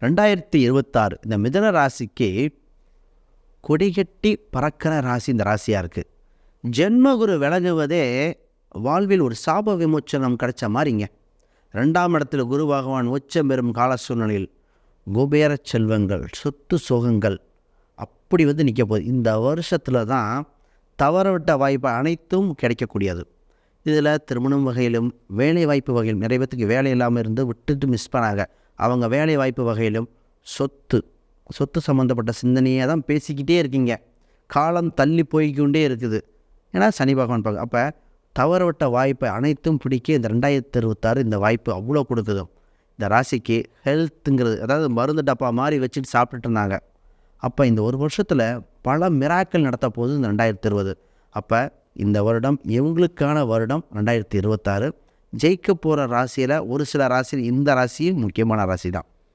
2026 இந்த மிதுன ராசிக்கு கொடிகட்டி பறக்கிற ராசி இந்த ராசியாக இருக்குது. ஜென்மகுரு விலகுவதே வாழ்வில் ஒரு சாப விமோச்சனம் கிடைச்ச மாதிரிங்க. 2ஆம் இடத்துல குரு பகவான் உச்சம் பெறும் கால சூழ்நிலையில் குபேர செல்வங்கள், சொத்து சுகங்கள் அப்படி நிற்க போகுது. இந்த வருஷத்தில் தான் தவறவிட்ட வாய்ப்பு அனைத்தும் கிடைக்கக்கூடியது. இதில் திருமணம் வகையிலும் வேலை வாய்ப்பு வகையிலும் நிறைய பேத்துக்கு வேலை இல்லாமல் இருந்து விட்டுட்டு மிஸ் பண்ணாங்க. அவங்க வேலை வாய்ப்பு வகையிலும் சொத்து சம்மந்தப்பட்ட சிந்தனையை தான் பேசிக்கிட்டே இருக்கீங்க. காலம் தள்ளி போய்கொண்டே இருக்குது. ஏன்னா சனி பகவான் பார்க்க. அப்போ தவறவிட்ட வாய்ப்பை அனைத்தும் பிடிக்க இந்த 2026 இந்த வாய்ப்பு அவ்வளோ கொடுக்குது. இந்த ராசிக்கு ஹெல்த்துங்கிறது, அதாவது மருந்து டப்பா மாதிரி வச்சுட்டு சாப்பிட்டுட்டு இருந்தாங்க. அப்போ இந்த ஒரு வருஷத்தில் பல மிராக்கள் நடத்த போகுது இந்த 2020. அப்போ இந்த வருடம் இவங்களுக்கான வருடம் 2026. ஜெயிக்க போகிற ராசியில் ஒரு சில ராசியில் இந்த ராசியும் முக்கியமான ராசி தான்.